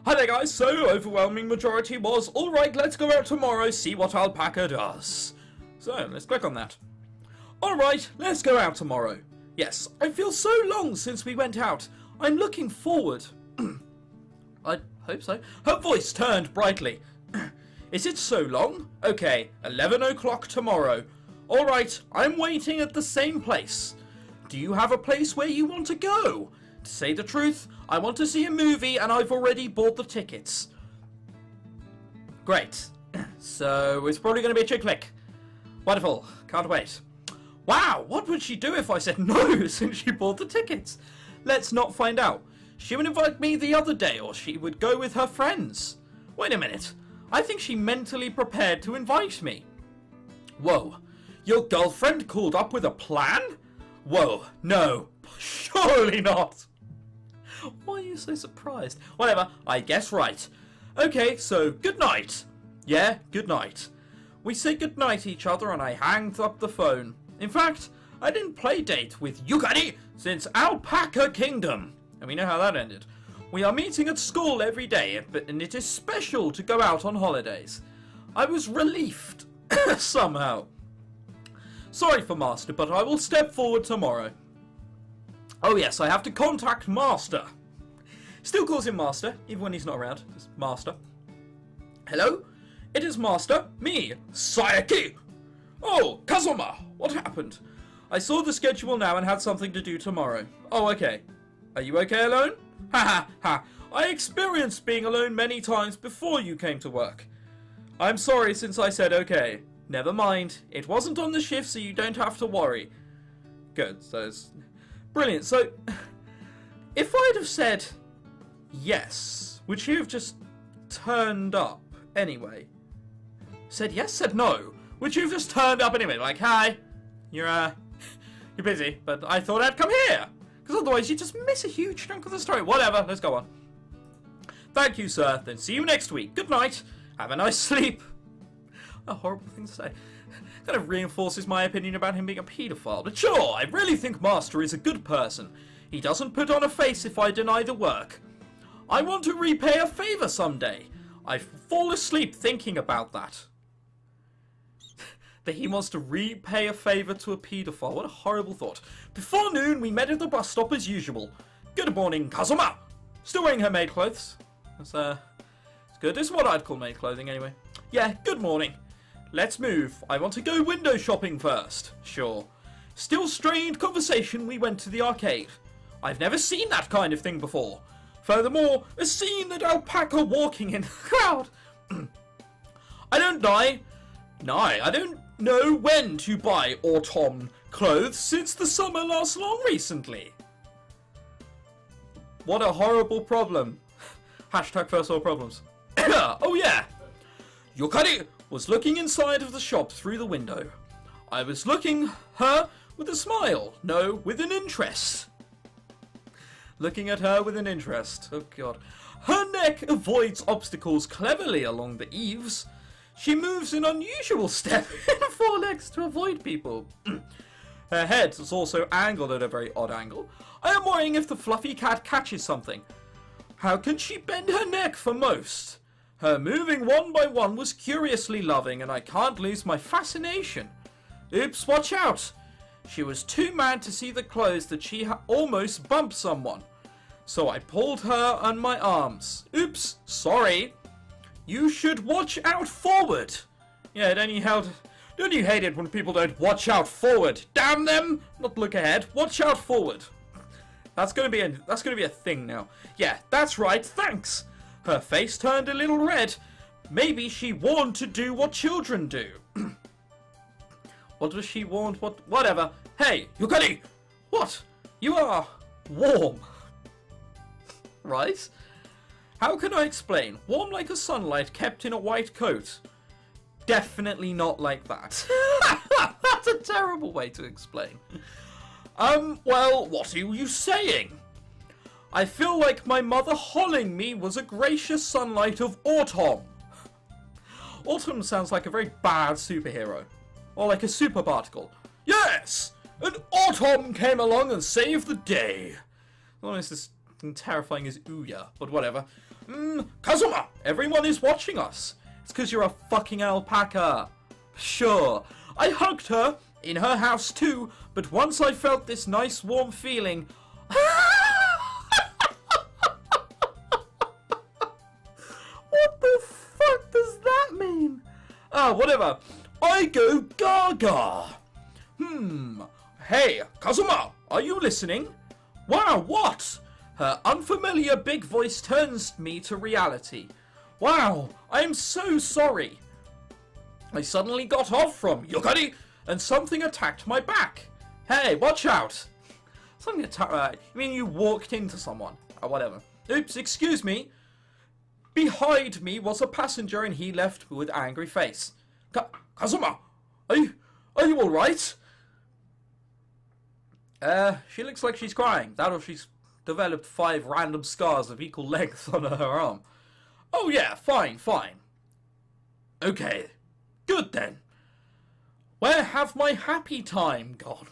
Hi there guys, so overwhelming majority was, alright, let's go out tomorrow, see what Alpaca does. So, let's click on that. Alright, let's go out tomorrow. Yes, I feel so long since we went out. I'm looking forward. I hope so. Her voice turned brightly. Is it so long? Okay, 11 o'clock tomorrow. Alright, I'm waiting at the same place. Do you have a place where you want to go? To say the truth, I want to see a movie and I've already bought the tickets. Great. So it's probably going to be a chick flick. Wonderful. Can't wait. Wow, what would she do if I said no since she bought the tickets? Let's not find out. She would invite me the other day or she would go with her friends. Wait a minute. I think she mentally prepared to invite me. Whoa. Your girlfriend called up with a plan? Whoa. No. Surely not. Why are you so surprised? Whatever, I guess right. Okay, so good night. Yeah, good night. We say good night to each other and I hanged up the phone. In fact, I didn't play date with Yukari since Alpaca Kingdom. And we know how that ended. We are meeting at school every day, and it is special to go out on holidays. I was relieved, somehow. Sorry for Master, but I will step forward tomorrow. Oh yes, I have to contact Master. Still calls him Master, even when he's not around. Just Master. Hello? It is Master. Me, Sayaki. Oh, Kazuma. What happened? I saw the schedule now and had something to do tomorrow. Oh, okay. Are you okay alone? Ha ha ha. I experienced being alone many times before you came to work. I'm sorry since I said okay. Never mind. It wasn't on the shift, so you don't have to worry. Good. So it's brilliant. So, if I'd have said yes, would you have just turned up anyway? Said yes, said no. Would you have just turned up anyway? Like, hi, you're busy, but I thought I'd come here. Because otherwise you just miss a huge chunk of the story. Whatever, let's go on. Thank you, sir. Then see you next week. Good night. Have a nice sleep. A horrible thing to say. Kind of reinforces my opinion about him being a paedophile. But sure, I really think Master is a good person. He doesn't put on a face if I deny the work. I want to repay a favor someday. I fall asleep thinking about that. That he wants to repay a favor to a paedophile. What a horrible thought. Before noon, we met at the bus stop as usual. Good morning, Kazuma. Still wearing her maid clothes. That's it's good. It's what I'd call maid clothing anyway. Yeah, good morning. Let's move. I want to go window shopping first. Sure. Still strained conversation, we went to the arcade. I've never seen that kind of thing before. Furthermore, a scene that Alpaca walking in the crowd. I don't die. No, I don't know when to buy autumn clothes since the summer lasts long recently. What a horrible problem. Hashtag first world problems. Oh yeah. Yukari was looking inside of the shop through the window. I was looking her with a smile. No, with an interest. Looking at her with an interest. Oh god. Her neck avoids obstacles cleverly along the eaves. She moves in unusual step in four legs to avoid people. Her head is also angled at a very odd angle. I am worrying if the fluffy cat catches something. How can she bend her neck for most? Her moving one by one was curiously loving, and I can't lose my fascination. Oops, watch out! She was too mad to see the clothes that she almost bumped someone. So I pulled her on my arms. Oops, sorry. You should watch out forward. Yeah, don't you hate it when people don't watch out forward? Damn them! Not look ahead. Watch out forward. That's gonna be a thing now. Yeah, that's right. Thanks. Her face turned a little red. Maybe she warned to do what children do. What was she warned? Whatever. Hey, Yukari! What? You are warm. Right? How can I explain? Warm like a sunlight kept in a white coat. Definitely not like that. That's a terrible way to explain. Well, what are you saying? I feel like my mother holding me was a gracious sunlight of autumn. Autumn sounds like a very bad superhero. Or like a super particle. Yes! And autumn came along and saved the day. Well, it's just, fucking terrifying as Ouya, but whatever. Kazuma, everyone is watching us. It's because you're a fucking alpaca. Sure, I hugged her in her house too, but once I felt this nice warm feeling... What the fuck does that mean? Whatever. I go gaga. Hey, Kazuma, are you listening? Wow, what? Her unfamiliar big voice turns me to reality. Wow, I am so sorry. I suddenly got off from Yokari and something attacked my back. Hey, watch out. Something attacked... you mean you walked into someone? Or whatever. Oops, excuse me. Behind me was a passenger and he left with angry face. Kazuma, are you alright? She looks like she's crying. That or she's developed 5 random scars of equal length on her arm. Oh yeah, fine. Okay, good then. Where have my happy time gone?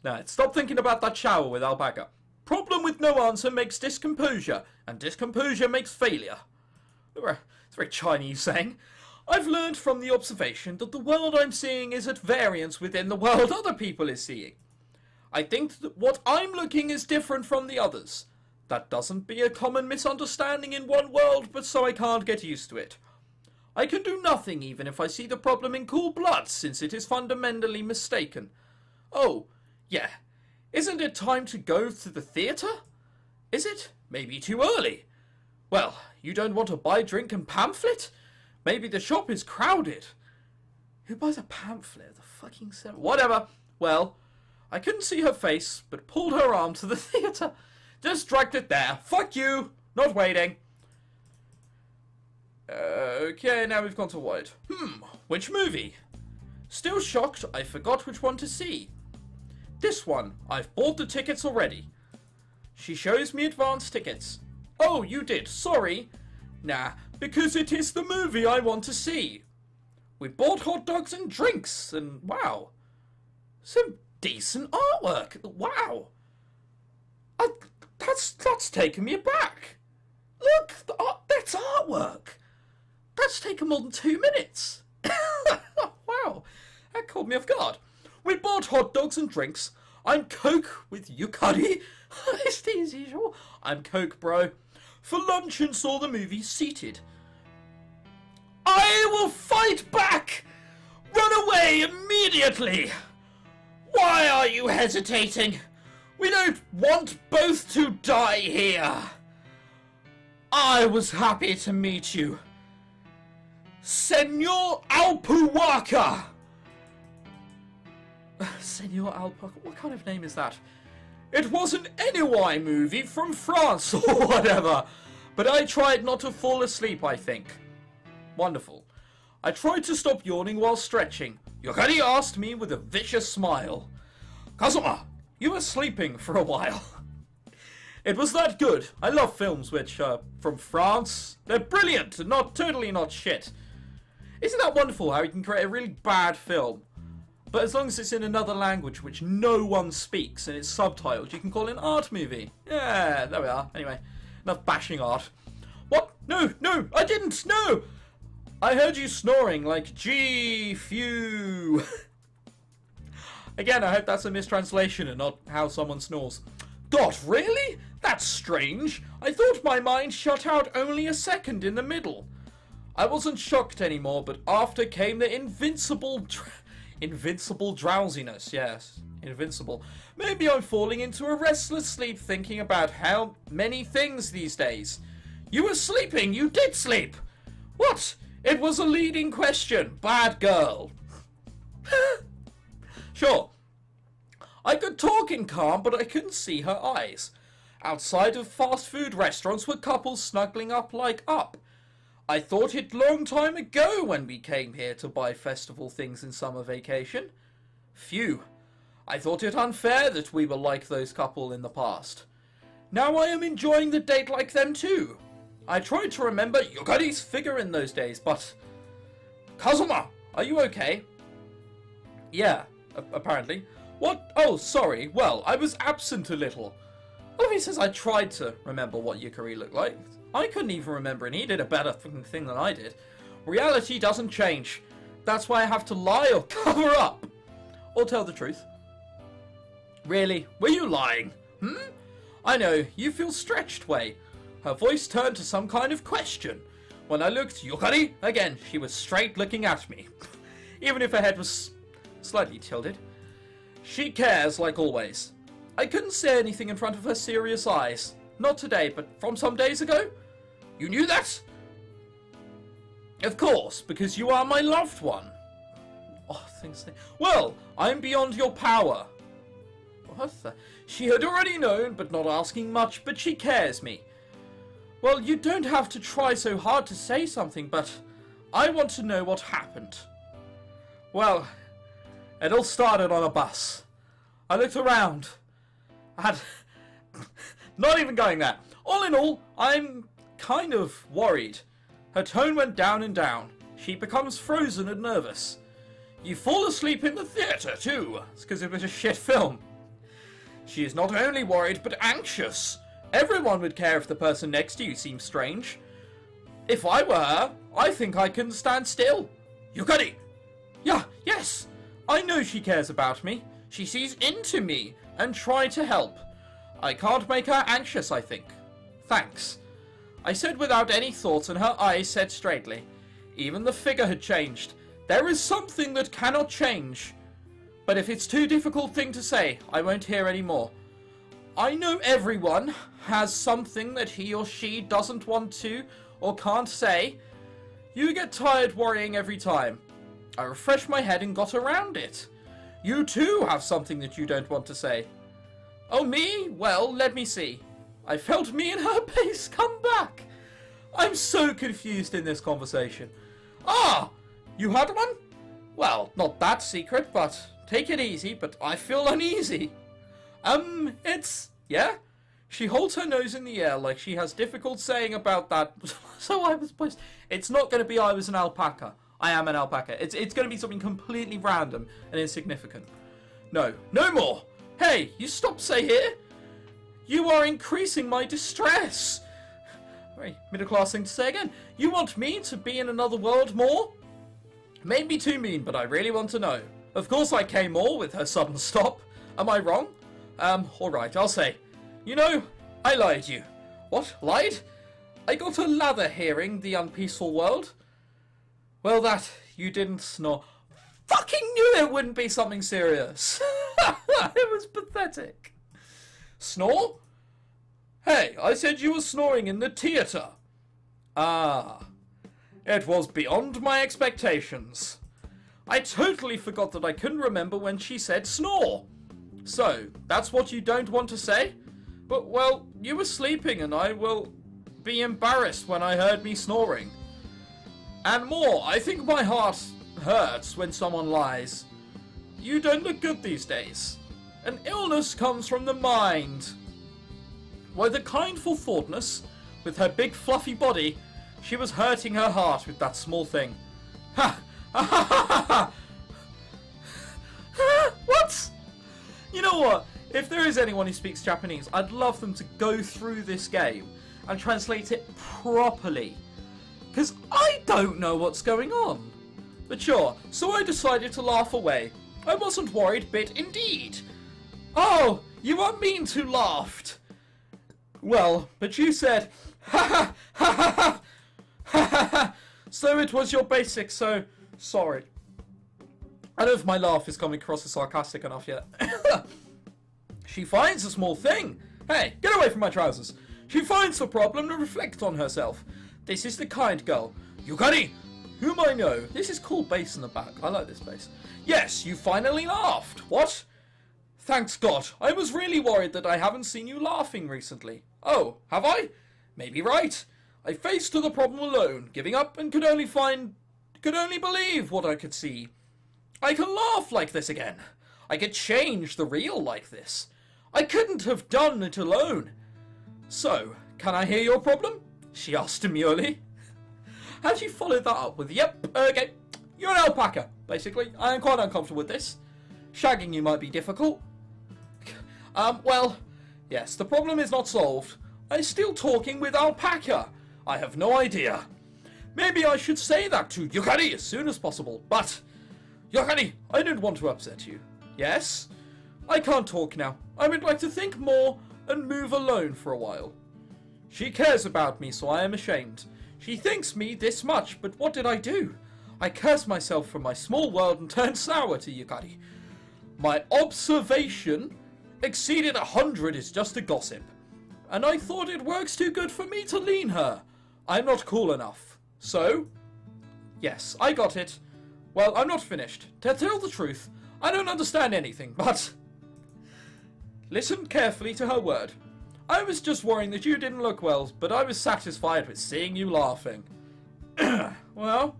Nah, stop thinking about that shower with alpaca. Problem with no answer makes discomposure, and discomposure makes failure. It's a very Chinese saying. I've learned from the observation that the world I'm seeing is at variance within the world other people is seeing. I think that what I'm looking is different from the others. That doesn't be a common misunderstanding in one world, but so I can't get used to it. I can do nothing even if I see the problem in cool blood, since it is fundamentally mistaken. Oh, yeah. Isn't it time to go to the theatre? Is it? Maybe too early. Well, you don't want to buy drink and pamphlet? Maybe the shop is crowded. Who buys a pamphlet? The fucking seven. Whatever. Well, I couldn't see her face, but pulled her arm to the theatre. Just dragged it there. Fuck you. Not waiting. Okay, now we've gone to white. Which movie? Still shocked I forgot which one to see. This one. I've bought the tickets already. She shows me advance tickets. Oh, you did. Sorry. Nah, because it is the movie I want to see. We bought hot dogs and drinks, and wow. Some decent artwork. Wow. That's taken me aback. Look, that's artwork. That's taken more than 2 minutes. Wow, that caught me off guard. We bought hot dogs and drinks. I'm Coke with Yukari. It's as usual. I'm Coke, bro. For lunch and saw the movie seated. I will fight back! Run away immediately! Why are you hesitating? We don't want both to die here. I was happy to meet you. Senor Alpuwaka! Senor Alpaca? What kind of name is that? It was an NY movie from France or whatever. But I tried not to fall asleep, I think. Wonderful. I tried to stop yawning while stretching. Yokari asked me with a vicious smile. Kazuma, you were sleeping for a while. It was that good. I love films which are from France. They're brilliant and totally not shit. Isn't that wonderful how you can create a really bad film? But as long as it's in another language which no one speaks and it's subtitled, you can call it an art movie. Yeah, there we are. Anyway, enough bashing art. What? No, I didn't. No! I heard you snoring like gee, phew. Again, I hope that's a mistranslation and not how someone snores. God, really? That's strange. I thought my mind shut out only a second in the middle. I wasn't shocked anymore, but after came the invincible drowsiness, yes. Invincible. Maybe I'm falling into a restless sleep thinking about how many things these days. You were sleeping. You did sleep. What? It was a leading question. Bad girl. Sure. I could talk in calm, but I couldn't see her eyes. Outside of fast food restaurants were couples snuggling up like up. I thought it long time ago when we came here to buy festival things in summer vacation. Phew. I thought it unfair that we were like those couple in the past. Now I am enjoying the date like them too. I tried to remember Yokari's figure in those days, but... Kazuma, are you okay? Yeah, apparently. What? Oh, sorry. Well, I was absent a little. Well, he says I tried to remember what Yukari looked like. I couldn't even remember, and he did a better thing than I did. Reality doesn't change. That's why I have to lie or cover up. Or tell the truth. Really? Were you lying? I know, you feel stretched, Wei. Her voice turned to some kind of question. When I looked, Yukari, again, she was straight looking at me. Even if her head was slightly tilted. She cares, like always. I couldn't say anything in front of her serious eyes. Not today, but from some days ago? You knew that? Of course, because you are my loved one. Oh, well, I'm beyond your power. What the? She had already known, but not asking much, but she cares me. Well, you don't have to try so hard to say something, but I want to know what happened. Well, it all started on a bus. I looked around. I had... Not even going there. All in all, I'm kind of worried. Her tone went down and down. She becomes frozen and nervous. You fall asleep in the theatre, too. It's because it was a shit film. She is not only worried, but anxious. Everyone would care if the person next to you seems strange. If I were her, I think I can stand still. Yukari! Yeah, yes. I know she cares about me. She sees into me and try to help. I can't make her anxious, I think. Thanks. I said without any thought, and her eyes said straightly. Even the figure had changed. There is something that cannot change. But if it's too difficult thing to say, I won't hear any more. I know everyone has something that he or she doesn't want to or can't say. You get tired worrying every time. I refreshed my head and got around it. You too have something that you don't want to say. Oh, me? Well, let me see. I felt me and her pace come back. I'm so confused in this conversation. Ah, you had one? Well, not that secret, but take it easy, but I feel uneasy. Yeah? She holds her nose in the air like she has difficult saying about that. So I was supposed... It's not going to be I was an alpaca. I am an alpaca. It's going to be something completely random and insignificant. No, no more. Hey, you stop say here. You are increasing my distress. Very middle-class thing to say again. You want me to be in another world more? Maybe too mean, but I really want to know. Of course I came more with her sudden stop. Am I wrong? Alright, I'll say. You know, I lied to you. What? Lied? I got a lather hearing the unpeaceful world. Well, that you didn't snore. Fucking knew it wouldn't be something serious. It was pathetic. Snore? Hey, I said you were snoring in the theatre. Ah. It was beyond my expectations. I totally forgot that I couldn't remember when she said snore. So, that's what you don't want to say? But, well, you were sleeping and I will be embarrassed when I heard me snoring. And more, I think my heart hurts when someone lies. You don't look good these days. An illness comes from the mind. Why, the kindful thoughtness, with her big fluffy body, she was hurting her heart with that small thing. Ha! Ha ha ha ha! What? You know what? If there is anyone who speaks Japanese, I'd love them to go through this game and translate it properly. Because I don't know what's going on. But sure, so I decided to laugh away. I wasn't worried bit indeed. Oh, you are mean to laughed. Well, but you said, ha ha ha ha ha ha ha ha. So it was your basic, so sorry. I don't know if my laugh is coming across as sarcastic enough yet. She finds a small thing. Hey, get away from my trousers. She finds the problem and reflects on herself. This is the kind girl. Yukari, whom I know. This is cool bass in the back. I like this bass. Yes, you finally laughed. What? Thanks God. I was really worried that I haven't seen you laughing recently. Oh, have I? Maybe right. I faced the problem alone, giving up, and could only believe what I could see. I can laugh like this again. I could change the real like this. I couldn't have done it alone. So, can I hear your problem? She asked demurely. And she followed that up with, yep, okay, you're an alpaca, basically. I am quite uncomfortable with this. Shagging you might be difficult. Well, Yes, the problem is not solved. I'm still talking with Alpaca. I have no idea. Maybe I should say that to Yukari as soon as possible, but... Yukari, I didn't want to upset you. Yes? I can't talk now. I would like to think more and move alone for a while. She cares about me, so I am ashamed. She thinks me this much, but what did I do? I cursed myself from my small world and turned sour to Yukari. My observation exceeded 100 is just a gossip. And I thought it works too good for me to lean her. I'm not cool enough. So? Yes, I got it. Well, I'm not finished. To tell the truth, I don't understand anything, but... Listen carefully to her word. I was just worrying that you didn't look well, but I was satisfied with seeing you laughing. Well,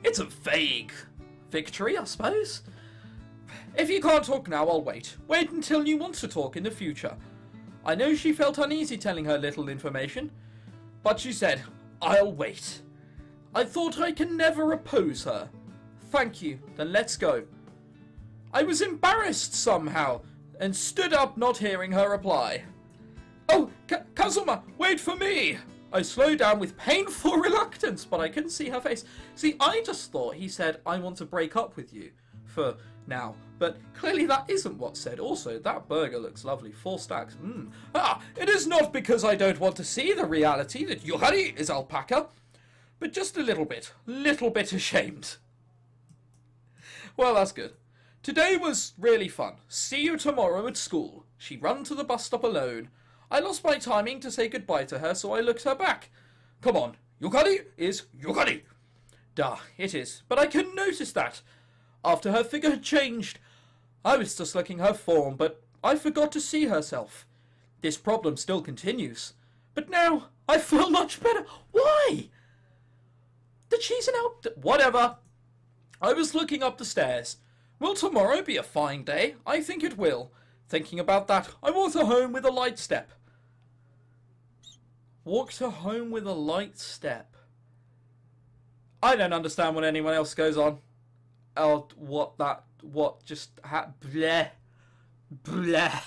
it's a vague victory, I suppose. If you can't talk now, I'll wait. Wait until you want to talk in the future. I know she felt uneasy telling her little information, but she said, I'll wait. I thought I can never oppose her. Thank you, then let's go. I was embarrassed somehow, and stood up not hearing her reply. Oh, Kazuma, wait for me! I slowed down with painful reluctance, but I couldn't see her face. See, I just thought he said, I want to break up with you for now. But clearly that isn't what's said. Also, that burger looks lovely. 4 stacks. It is not because I don't want to see the reality that Yukari is Alpaca, but just a little bit ashamed. Well, that's good. Today was really fun. See you tomorrow at school. She ran to the bus stop alone. I lost my timing to say goodbye to her, so I looked her back. Come on, Yukari is Yukari. Duh, it is, but I couldn't notice that. After her figure had changed, I was just looking her form, but I forgot to see herself. This problem still continues. But now, I feel much better. Why? The cheese and out... Whatever. I was looking up the stairs. Will tomorrow be a fine day? I think it will. Thinking about that, I walked her home with a light step. Walked her home with a light step. I don't understand what anyone else goes on. Oh, what just bleh. Bleh.